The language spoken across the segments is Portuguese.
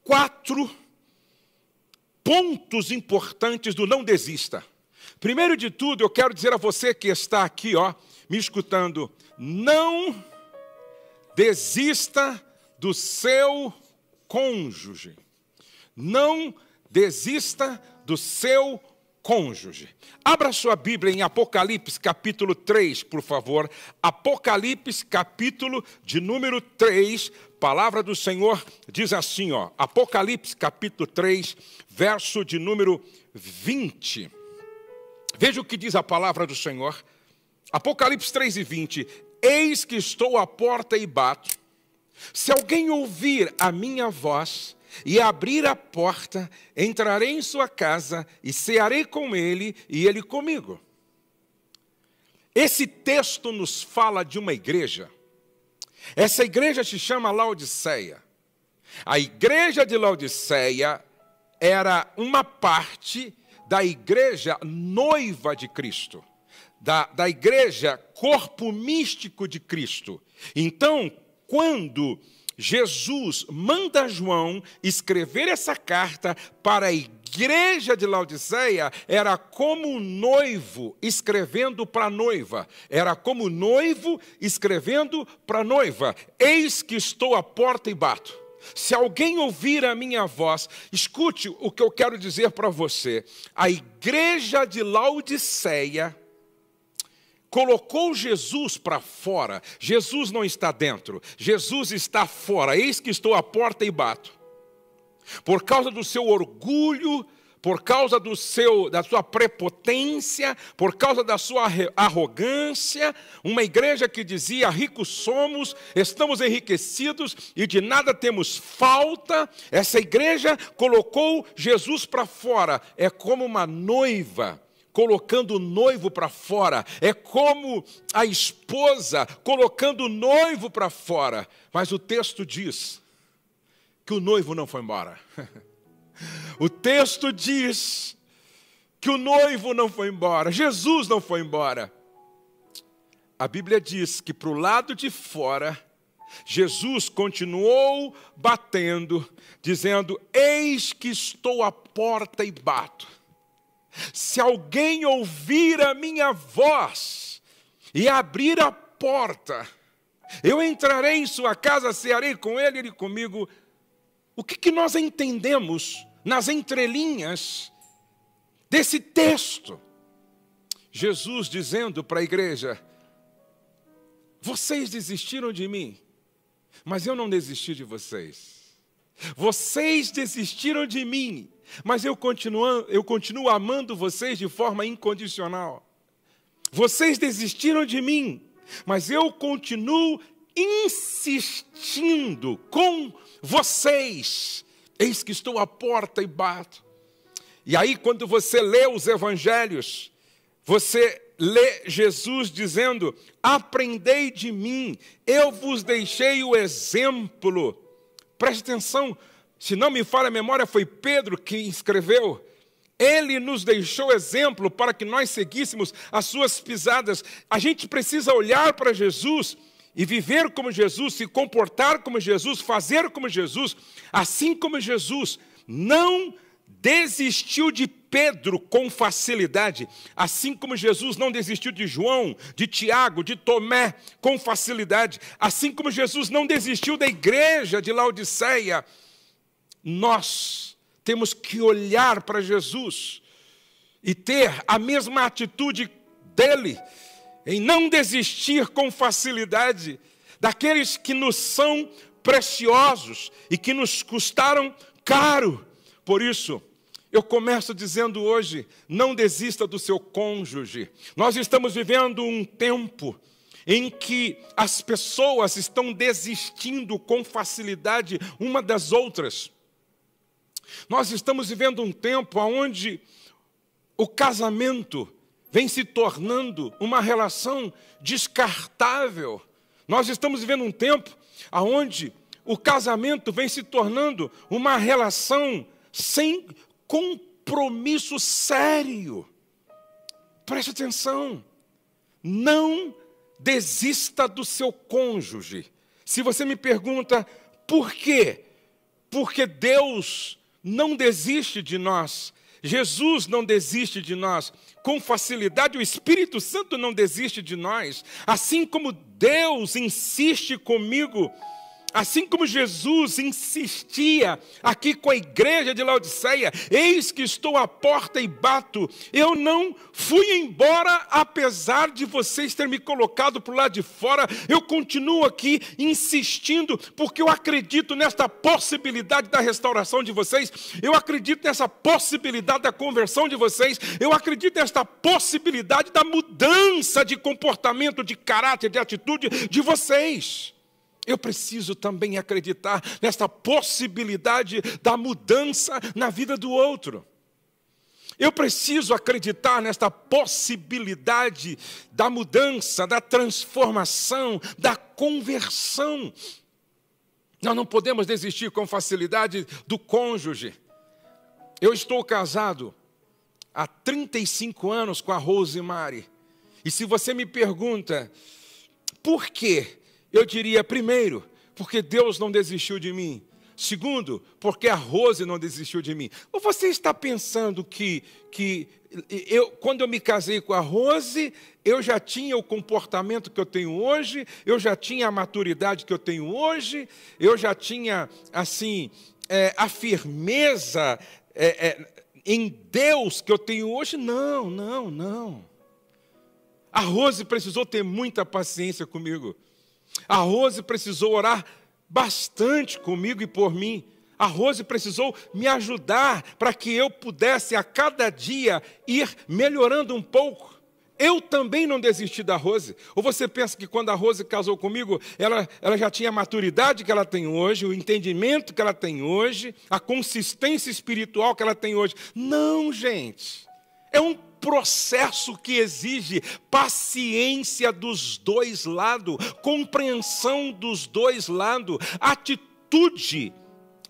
4 pontos importantes do não desista. Primeiro de tudo, eu quero dizer a você que está aqui, me escutando, não desista do seu cônjuge. Não desista do seu cônjuge. Abra sua Bíblia em Apocalipse, capítulo 3, por favor. Apocalipse, capítulo de número 3, palavra do Senhor diz assim, Apocalipse, capítulo 3, verso de número 20. Veja o que diz a palavra do Senhor. Apocalipse 3 e 20. Eis que estou à porta e bato. Se alguém ouvir a minha voz e abrir a porta, entrarei em sua casa e cearei com ele e ele comigo. Esse texto nos fala de uma igreja. Essa igreja se chama Laodiceia. A igreja de Laodiceia era uma parte da igreja noiva de Cristo, da igreja corpo místico de Cristo. Então, quando Jesus manda João escrever essa carta para a igreja de Laodiceia, era como um noivo escrevendo para a noiva. Era como noivo escrevendo para a noiva. Eis que estou à porta e bato. Se alguém ouvir a minha voz, escute o que eu quero dizer para você. A igreja de Laodiceia colocou Jesus para fora. Jesus não está dentro, Jesus está fora. Eis que estou à porta e bato. Por causa do seu orgulho, por causa da sua prepotência, por causa da sua arrogância, uma igreja que dizia, ricos somos, estamos enriquecidos e de nada temos falta, essa igreja colocou Jesus para fora. É como uma noiva colocando o noivo para fora, é como a esposa colocando o noivo para fora. Mas o texto diz que o noivo não foi embora. O texto diz que o noivo não foi embora, Jesus não foi embora. A Bíblia diz que para o lado de fora, Jesus continuou batendo, dizendo, eis que estou à porta e bato. Se alguém ouvir a minha voz e abrir a porta, eu entrarei em sua casa, cearei com ele, ele comigo. O que nós entendemos nas entrelinhas desse texto? Jesus dizendo para a igreja, vocês desistiram de mim, mas eu não desisti de vocês. Vocês desistiram de mim, mas eu continuo amando vocês de forma incondicional. Vocês desistiram de mim, mas eu continuo insistindo com vocês. Eis que estou à porta e bato. E aí, quando você lê os evangelhos, você lê Jesus dizendo, aprendei de mim, eu vos deixei o exemplo. Preste atenção, se não me falha a memória, foi Pedro que escreveu. Ele nos deixou exemplo para que nós seguíssemos as suas pisadas. A gente precisa olhar para Jesus e viver como Jesus, se comportar como Jesus, fazer como Jesus, assim como Jesus não desistiu de Pedro com facilidade, assim como Jesus não desistiu de João, de Tiago, de Tomé com facilidade, assim como Jesus não desistiu da igreja de Laodiceia, nós temos que olhar para Jesus e ter a mesma atitude dele, em não desistir com facilidade daqueles que nos são preciosos e que nos custaram caro. Por isso, eu começo dizendo hoje, não desista do seu cônjuge. Nós estamos vivendo um tempo em que as pessoas estão desistindo com facilidade uma das outras. Nós estamos vivendo um tempo onde o casamento vem se tornando uma relação descartável. Nós estamos vivendo um tempo onde o casamento vem se tornando uma relação sem compromisso sério. Preste atenção. Não desista do seu cônjuge. Se você me pergunta por quê? porque Deus não desiste de nós. Jesus não desiste de nós. Com facilidade, o Espírito Santo não desiste de nós. Assim como Deus insiste comigo, assim como Jesus insistia aqui com a igreja de Laodiceia, eis que estou à porta e bato. Eu não fui embora, apesar de vocês terem me colocado para o lado de fora. Eu continuo aqui insistindo, porque eu acredito nesta possibilidade da restauração de vocês. Eu acredito nessa possibilidade da conversão de vocês. Eu acredito nesta possibilidade da mudança de comportamento, de caráter, de atitude de vocês. Eu preciso também acreditar nesta possibilidade da mudança na vida do outro. Eu preciso acreditar nesta possibilidade da mudança, da transformação, da conversão. Nós não podemos desistir com facilidade do cônjuge. Eu estou casado há 35 anos com a Rosemary. E se você me pergunta, por quê? Eu diria, primeiro, porque Deus não desistiu de mim. Segundo, porque a Rose não desistiu de mim. Ou você está pensando que quando eu me casei com a Rose, eu já tinha o comportamento que eu tenho hoje, eu já tinha a maturidade que eu tenho hoje, eu já tinha, assim, a firmeza em Deus que eu tenho hoje? Não, não, não. A Rose precisou ter muita paciência comigo. A Rose precisou orar bastante comigo e por mim. A Rose precisou me ajudar para que eu pudesse a cada dia ir melhorando um pouco. Eu também não desisti da Rose. Ou você pensa que quando a Rose casou comigo, ela já tinha a maturidade que ela tem hoje, o entendimento que ela tem hoje, a consistência espiritual que ela tem hoje? Não, gente. É um processo que exige paciência dos dois lados, compreensão dos dois lados, atitude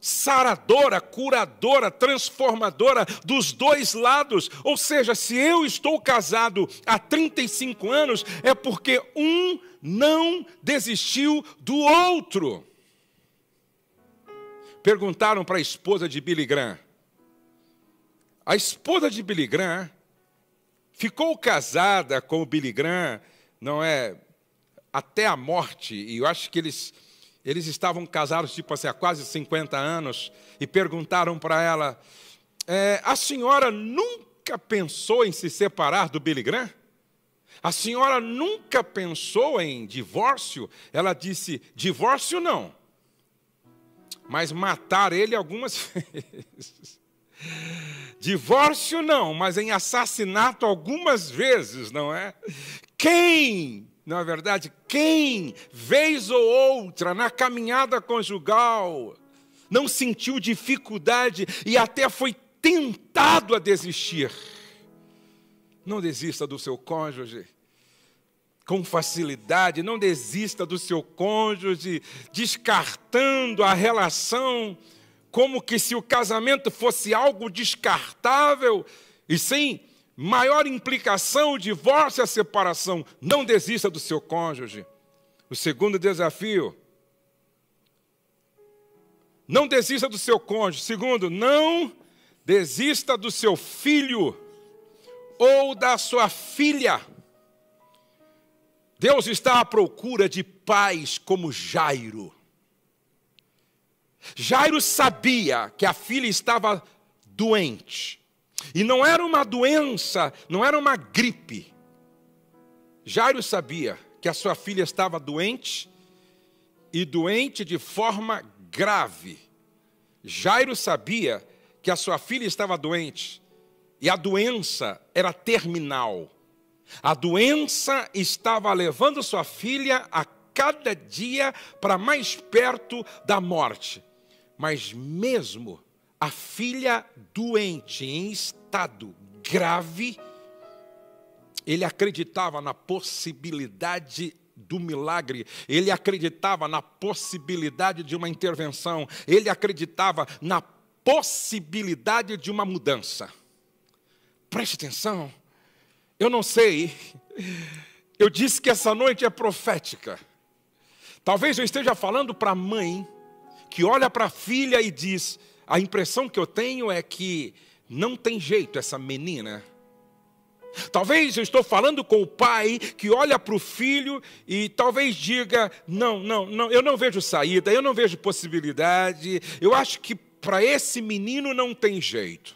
saradora, curadora, transformadora dos dois lados. Ou seja, se eu estou casado há 35 anos, é porque um não desistiu do outro. Perguntaram para a esposa de Billy Graham. A esposa de Billy Graham ficou casada com o Billy Graham, não é, até a morte, e eu acho que eles estavam casados tipo assim, há quase 50 anos, e perguntaram para ela, a senhora nunca pensou em se separar do Billy Graham? A senhora nunca pensou em divórcio? Ela disse, divórcio não, mas matar ele algumas vezes. Divórcio não, mas em assassinato algumas vezes, não é? Quem, na verdade, quem, vez ou outra, na caminhada conjugal, não sentiu dificuldade e até foi tentado a desistir? Não desista do seu cônjuge com facilidade, não desista do seu cônjuge descartando a relação como que se o casamento fosse algo descartável e sem maior implicação, o divórcio e a separação. Não desista do seu cônjuge. O segundo desafio, não desista do seu cônjuge. Segundo, não desista do seu filho ou da sua filha. Deus está à procura de pais como Jairo. Jairo sabia que a filha estava doente. E não era uma doença, não era uma gripe. Jairo sabia que a sua filha estava doente, e doente de forma grave. Jairo sabia que a sua filha estava doente, e a doença era terminal. A doença estava levando sua filha a cada dia para mais perto da morte. Mas mesmo a filha doente, em estado grave, ele acreditava na possibilidade do milagre, ele acreditava na possibilidade de uma intervenção, ele acreditava na possibilidade de uma mudança. Preste atenção, eu não sei, eu disse que essa noite é profética. Talvez eu esteja falando para a mãe que olha para a filha e diz: a impressão que eu tenho é que não tem jeito essa menina. Talvez eu estou falando com o pai que olha para o filho e talvez diga: não, eu não vejo saída, eu não vejo possibilidade, eu acho que para esse menino não tem jeito.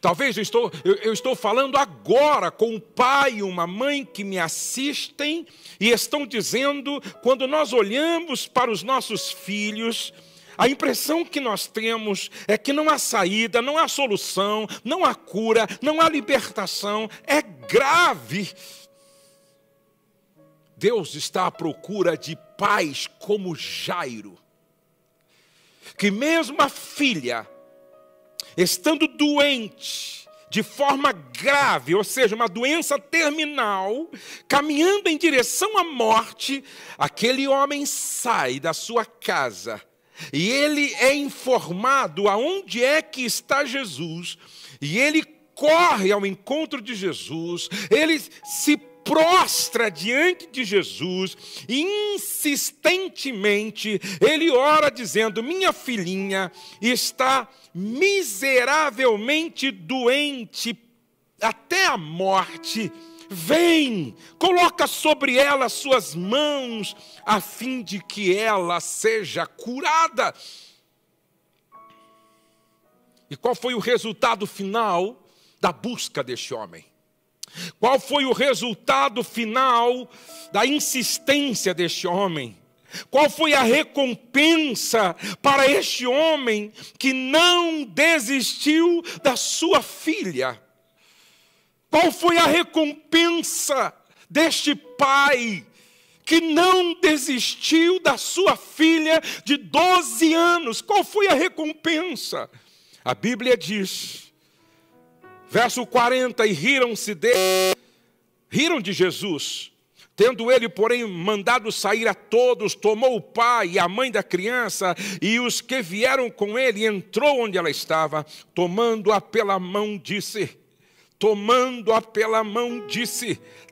Talvez eu estou falando agora com um pai e uma mãe que me assistem e estão dizendo, quando nós olhamos para os nossos filhos, a impressão que nós temos é que não há saída, não há solução, não há cura, não há libertação, é grave. Deus está à procura de pais como Jairo, que mesmo a filha, estando doente, de forma grave, ou seja, uma doença terminal, caminhando em direção à morte, aquele homem sai da sua casa e ele é informado aonde é que está Jesus, e ele corre ao encontro de Jesus, ele se prostra diante de Jesus e insistentemente ele ora dizendo: minha filhinha está miseravelmente doente até a morte, vem, coloca sobre ela suas mãos, a fim de que ela seja curada. E qual foi o resultado final da busca deste homem? Qual foi o resultado final da insistência deste homem? Qual foi a recompensa para este homem que não desistiu da sua filha? Qual foi a recompensa deste pai que não desistiu da sua filha de 12 anos? Qual foi a recompensa? A Bíblia diz, verso 40, e riram de Jesus. Tendo ele, porém, mandado sair a todos, tomou o pai e a mãe da criança e os que vieram com ele, entrou onde ela estava, tomando-a pela mão, disse,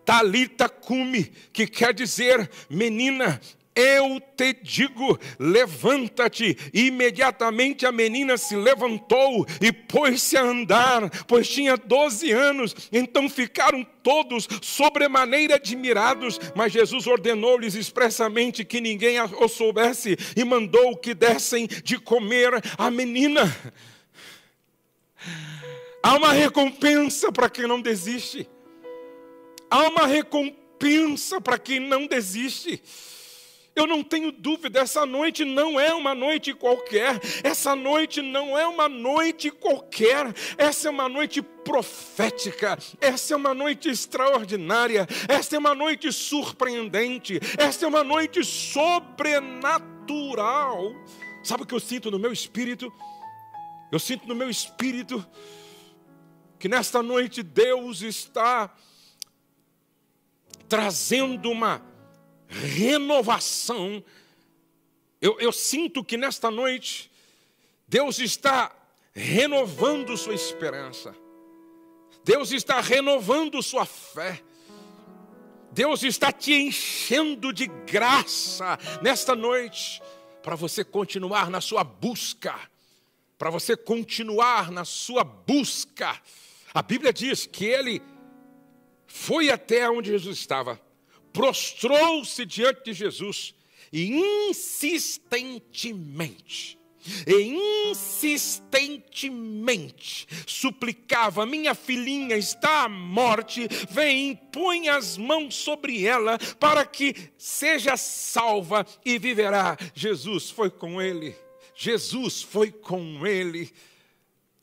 Talita cumi, que quer dizer, menina, eu te digo, levanta-te. Imediatamente a menina se levantou e pôs-se a andar, pois tinha 12 anos. Então ficaram todos sobremaneira admirados, mas Jesus ordenou-lhes expressamente que ninguém o soubesse e mandou que dessem de comer à menina. Há uma recompensa para quem não desiste. Há uma recompensa para quem não desiste. Eu não tenho dúvida, essa noite não é uma noite qualquer. Essa noite não é uma noite qualquer. Essa é uma noite profética. Essa é uma noite extraordinária. Essa é uma noite surpreendente. Essa é uma noite sobrenatural. Sabe o que eu sinto no meu espírito? Eu sinto no meu espírito que nesta noite Deus está trazendo uma renovação. Eu sinto que nesta noite Deus está renovando sua esperança. Deus está renovando sua fé. Deus está te enchendo de graça nesta noite para você continuar na sua busca. Para você continuar na sua busca. A Bíblia diz que ele foi até onde Jesus estava, prostrou-se diante de Jesus e insistentemente suplicava: minha filhinha está à morte, vem, põe as mãos sobre ela para que seja salva e viverá. Jesus foi com ele. Jesus foi com ele.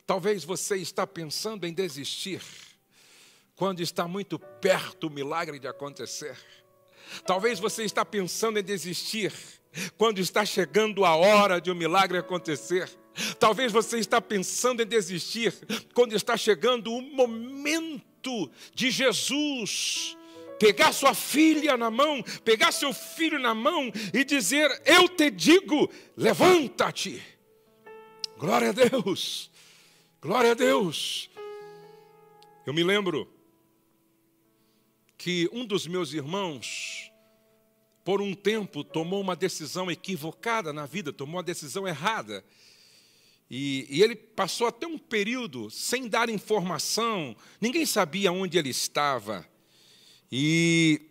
Talvez você está pensando em desistir quando está muito perto o milagre de acontecer. Talvez você está pensando em desistir quando está chegando a hora de um milagre acontecer. Talvez você está pensando em desistir quando está chegando o momento de Jesus pegar sua filha na mão, pegar seu filho na mão e dizer: eu te digo, levanta-te. Glória a Deus, glória a Deus. Eu me lembro que um dos meus irmãos, por um tempo, tomou uma decisão equivocada na vida, tomou uma decisão errada. E ele passou até um período sem dar informação, ninguém sabia onde ele estava. E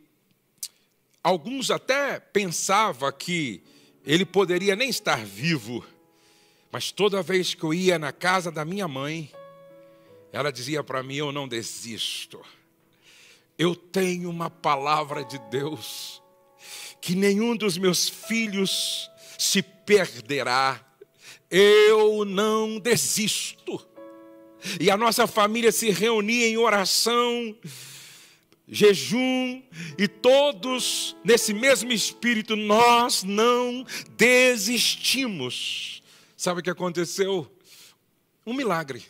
alguns até pensavam que ele poderia nem estar vivo, mas toda vez que eu ia na casa da minha mãe, ela dizia para mim: eu não desisto. Eu tenho uma palavra de Deus, que nenhum dos meus filhos se perderá. Eu não desisto. E a nossa família se reunia em oração, jejum, e todos nesse mesmo espírito, nós não desistimos. Sabe o que aconteceu? Um milagre.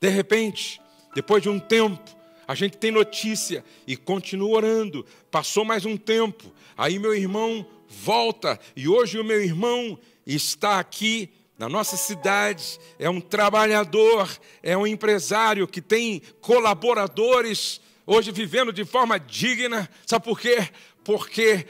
De repente, depois de um tempo, a gente tem notícia e continua orando. Passou mais um tempo, aí meu irmão volta, e hoje o meu irmão está aqui na nossa cidade, é um trabalhador, é um empresário que tem colaboradores, hoje vivendo de forma digna. Sabe por quê? Porque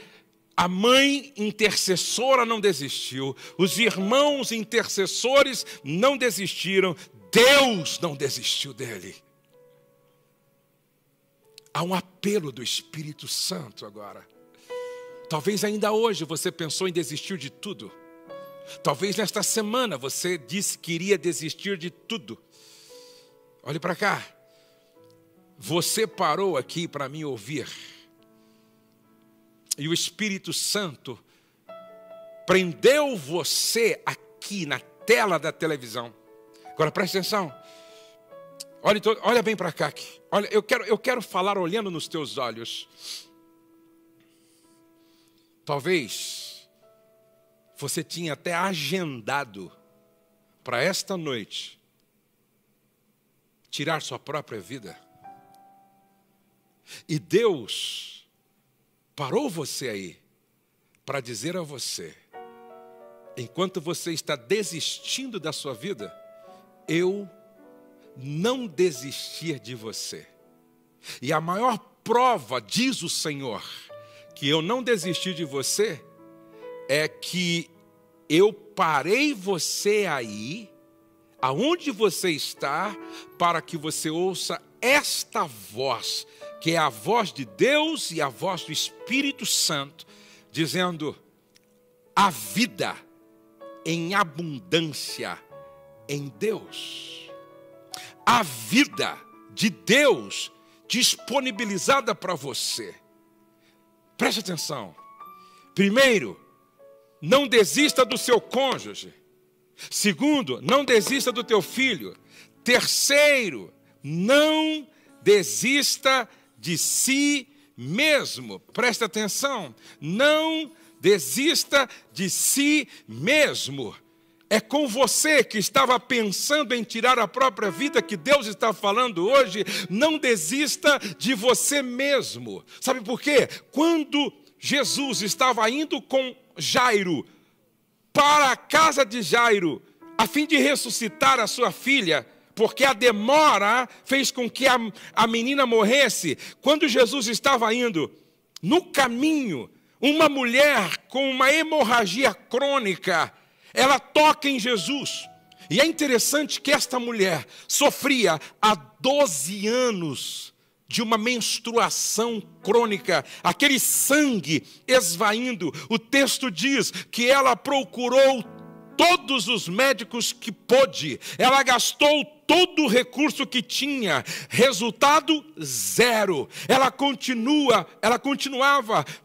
a mãe intercessora não desistiu, os irmãos intercessores não desistiram, Deus não desistiu dele. Há um apelo do Espírito Santo agora. Talvez ainda hoje você pensou em desistir de tudo. Talvez nesta semana você disse que iria desistir de tudo. Olhe para cá. Você parou aqui para me ouvir. E o Espírito Santo prendeu você aqui na tela da televisão. Agora preste atenção. Olha bem para cá aqui. Olha, eu quero falar olhando nos teus olhos. Talvez você tinha até agendado para esta noite tirar sua própria vida. E Deus parou você aí para dizer a você: enquanto você está desistindo da sua vida, eu não desistir de você. E a maior prova, diz o Senhor, que eu não desisti de você, é que eu parei você aí, aonde você está, para que você ouça esta voz, que é a voz de Deus e a voz do Espírito Santo, dizendo: a vida em abundância em Deus. A vida de Deus disponibilizada para você. Preste atenção. Primeiro, não desista do seu cônjuge. Segundo, não desista do teu filho. Terceiro, não desista de si mesmo. Preste atenção. Não desista de si mesmo. É com você que estava pensando em tirar a própria vida que Deus está falando hoje. Não desista de você mesmo. Sabe por quê? Quando Jesus estava indo com Jairo para a casa de Jairo, a fim de ressuscitar a sua filha, porque a demora fez com que a menina morresse. Quando Jesus estava indo, no caminho, uma mulher com uma hemorragia crônica, ela toca em Jesus. E é interessante que esta mulher sofria há 12 anos de uma menstruação crônica, aquele sangue esvaindo. O texto diz que ela procurou todos os médicos que pôde, ela gastou todo o recurso que tinha, resultado zero. Ela continuava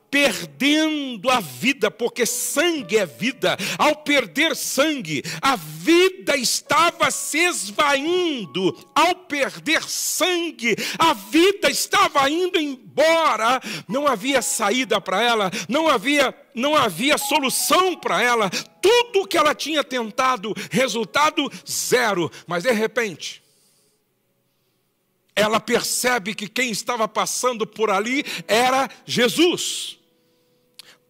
perdendo a vida, porque sangue é vida. Ao perder sangue, a vida estava se esvaindo. Ao perder sangue, a vida estava indo embora. Não havia saída para ela, não havia solução para ela. Tudo que ela tinha tentado, resultado zero. Mas de repente, ela percebe que quem estava passando por ali era Jesus.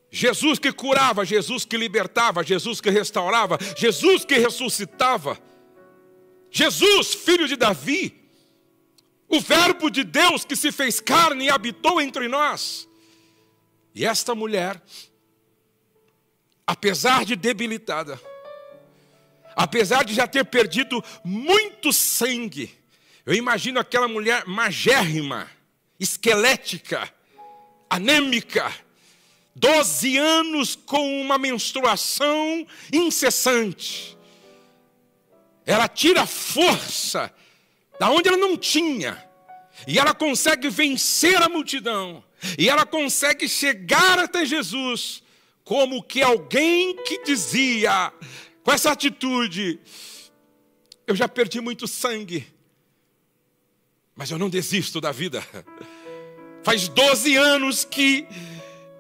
Jesus que curava, Jesus que libertava, Jesus que restaurava, Jesus que ressuscitava. Jesus, filho de Davi, o verbo de Deus que se fez carne e habitou entre nós. E esta mulher, apesar de debilitada, apesar de já ter perdido muito sangue, eu imagino aquela mulher magérrima, esquelética, anêmica, 12 anos com uma menstruação incessante. Ela tira força da onde ela não tinha, e ela consegue vencer a multidão, e ela consegue chegar até Jesus, como que alguém que dizia, com essa atitude: eu já perdi muito sangue, mas eu não desisto da vida. Faz 12 anos que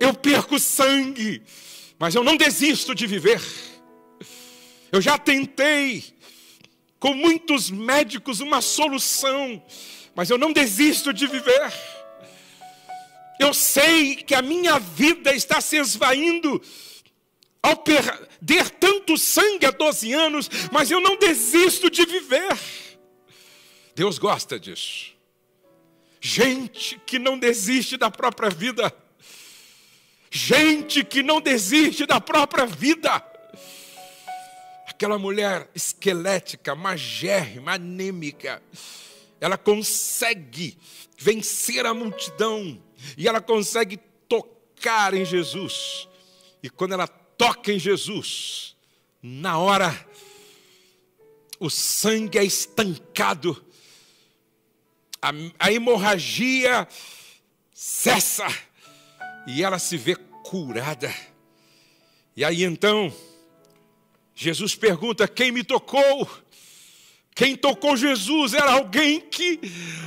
eu perco sangue, mas eu não desisto de viver. Eu já tentei com muitos médicos uma solução, mas eu não desisto de viver. Eu sei que a minha vida está se esvaindo ao perder tanto sangue há 12 anos, mas eu não desisto de viver. Deus gosta disso. Gente que não desiste da própria vida. Gente que não desiste da própria vida. Aquela mulher esquelética, magérrima, anêmica, ela consegue vencer a multidão e ela consegue tocar em Jesus. E quando ela toca em Jesus, na hora, o sangue é estancado, a hemorragia cessa e ela se vê curada. E aí então, Jesus pergunta: quem me tocou? Quem tocou Jesus era alguém que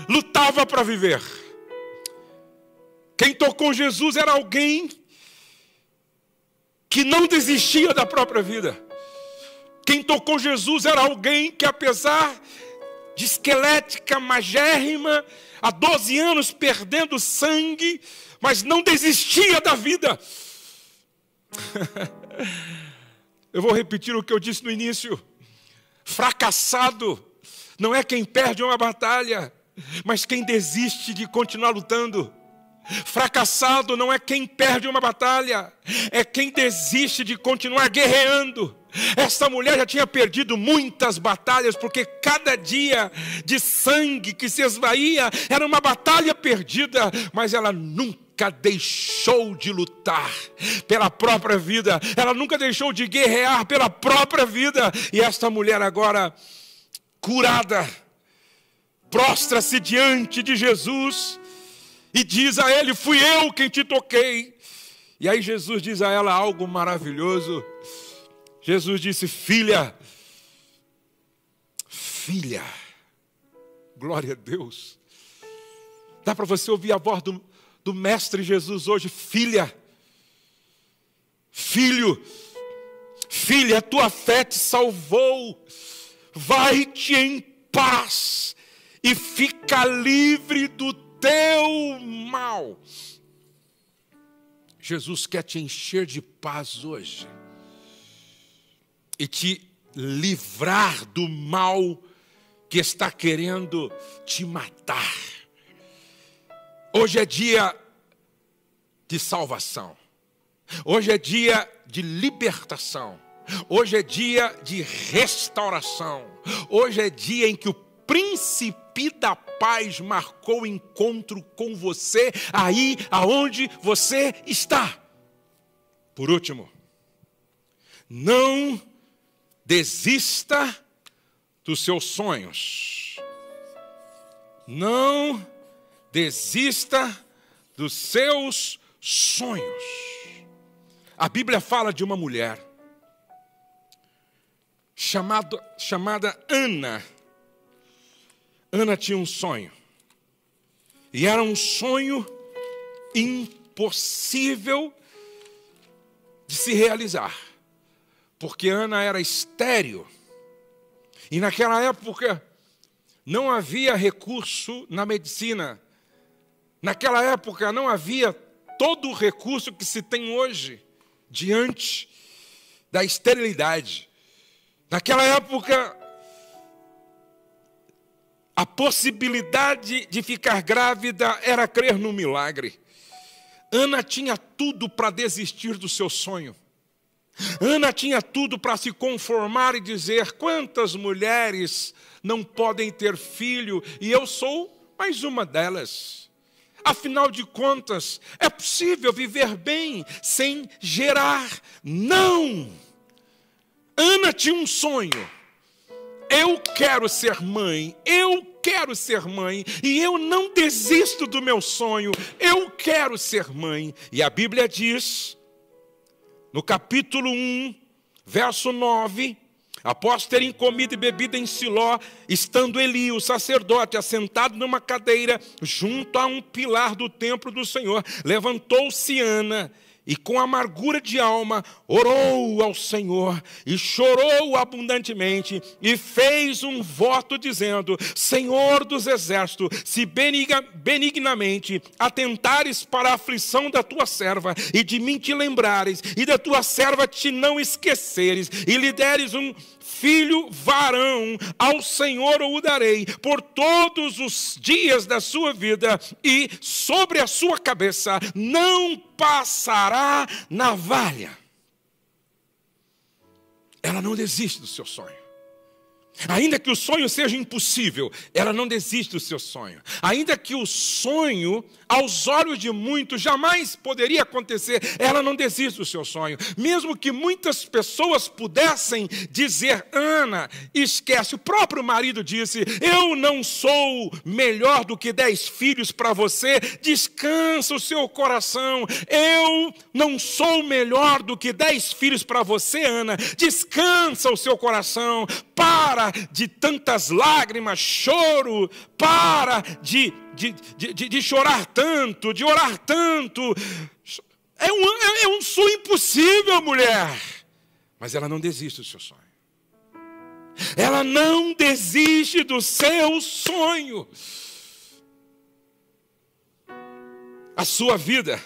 lutava para viver. Quem tocou Jesus era alguém que não desistia da própria vida. Quem tocou Jesus era alguém que, apesar de esquelética, magérrima, há 12 anos perdendo sangue, mas não desistia da vida. Eu vou repetir o que eu disse no início. Fracassado não é quem perde uma batalha, mas quem desiste de continuar lutando. Fracassado não é quem perde uma batalha, é quem desiste de continuar guerreando. Essa mulher já tinha perdido muitas batalhas, porque cada dia de sangue que se esvaía era uma batalha perdida, mas ela nunca deixou de lutar pela própria vida, ela nunca deixou de guerrear pela própria vida. E esta mulher agora, curada, prostra-se diante de Jesus e diz a ele: fui eu quem te toquei. E aí Jesus diz a ela algo maravilhoso. Jesus disse: filha, filha, glória a Deus. Dá para você ouvir a voz do Mestre Jesus hoje: filha, filho, filha, a tua fé te salvou, vai-te em paz e fica livre do teu mal. Jesus quer te encher de paz hoje e te livrar do mal que está querendo te matar. Hoje é dia de salvação. Hoje é dia de libertação. Hoje é dia de restauração. Hoje é dia em que o príncipe da paz marcou encontro com você aí aonde você está. Por último, não desista dos seus sonhos. Não desista dos seus sonhos. A Bíblia fala de uma mulher chamada Ana. Ana tinha um sonho. E era um sonho impossível de se realizar. Porque Ana era estéril. E naquela época não havia recurso na medicina. Naquela época não havia todo o recurso que se tem hoje diante da esterilidade. Naquela época, a possibilidade de ficar grávida era crer no milagre. Ana tinha tudo para desistir do seu sonho. Ana tinha tudo para se conformar e dizer: quantas mulheres não podem ter filho, e eu sou mais uma delas. Afinal de contas, é possível viver bem sem gerar. Não! Ana tinha um sonho. Eu quero ser mãe, e eu não desisto do meu sonho, eu quero ser mãe. E a Bíblia diz, no capítulo 1, verso 9, após terem comido e bebido em Siló, estando Eli, o sacerdote, assentado numa cadeira, junto a um pilar do templo do Senhor, levantou-se Ana, e com amargura de alma, orou ao Senhor, e chorou abundantemente, e fez um voto dizendo: Senhor dos exércitos, se benignamente atentares para a aflição da tua serva, e de mim te lembrares, e da tua serva te não esqueceres, e lhe deres um filho varão, ao Senhor o darei por todos os dias da sua vida, e sobre a sua cabeça não passará navalha. Ela não desiste do seu sonho. Ainda que o sonho seja impossível, ela não desiste do seu sonho. Ainda que o sonho, aos olhos de muitos, jamais poderia acontecer, ela não desiste do seu sonho. Mesmo que muitas pessoas pudessem dizer: Ana, esquece. O próprio marido disse: eu não sou melhor do que 10 filhos para você, descansa o seu coração. Eu não sou melhor do que 10 filhos para você, Ana, descansa o seu coração. Para de tantas lágrimas, choro, para de chorar tanto, de orar tanto. É um sonho impossível, mulher. Mas ela não desiste do seu sonho. Ela não desiste do seu sonho. A sua vida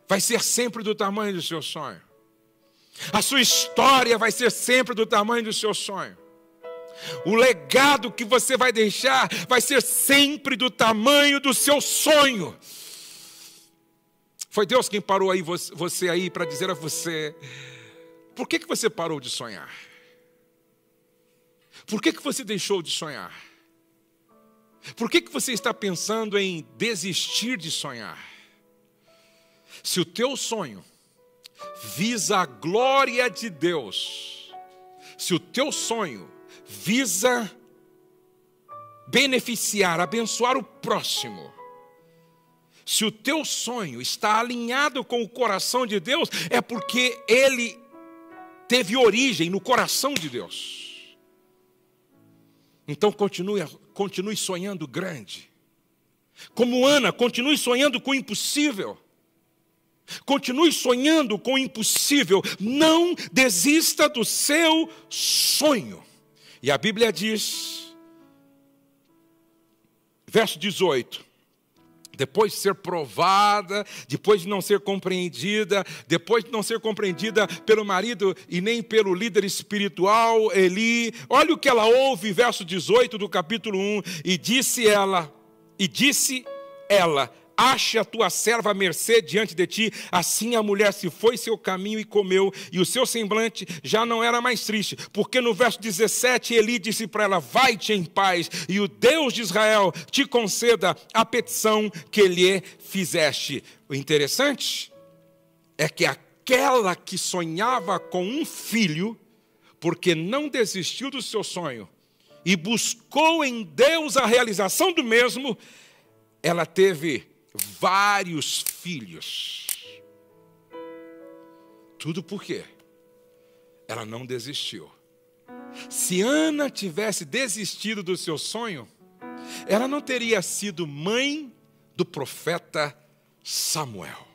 vai ser sempre do tamanho do seu sonho. A sua história vai ser sempre do tamanho do seu sonho. O legado que você vai deixar vai ser sempre do tamanho do seu sonho. Foi Deus quem parou aí você aí para dizer a você: por que você parou de sonhar? Por que você deixou de sonhar? Por que você está pensando em desistir de sonhar? Se o teu sonho visa a glória de Deus, se o teu sonho visa beneficiar, abençoar o próximo, se o teu sonho está alinhado com o coração de Deus, é porque ele teve origem no coração de Deus. Então continue sonhando grande. Como Ana, continue sonhando com o impossível. Continue sonhando com o impossível. Não desista do seu sonho. E a Bíblia diz, verso 18: depois de ser provada, depois de não ser compreendida, depois de não ser compreendida pelo marido e nem pelo líder espiritual, Eli, olha o que ela ouve, verso 18 do capítulo 1, e disse ela, ache a tua serva à mercê diante de ti. Assim a mulher se foi seu caminho e comeu, e o seu semblante já não era mais triste, porque no verso 17 Eli disse para ela: vai-te em paz, e o Deus de Israel te conceda a petição que lhe fizeste. O interessante é que aquela que sonhava com um filho, porque não desistiu do seu sonho e buscou em Deus a realização do mesmo, ela teve vários filhos. Tudo porque ela não desistiu. Se Ana tivesse desistido do seu sonho, ela não teria sido mãe do profeta Samuel.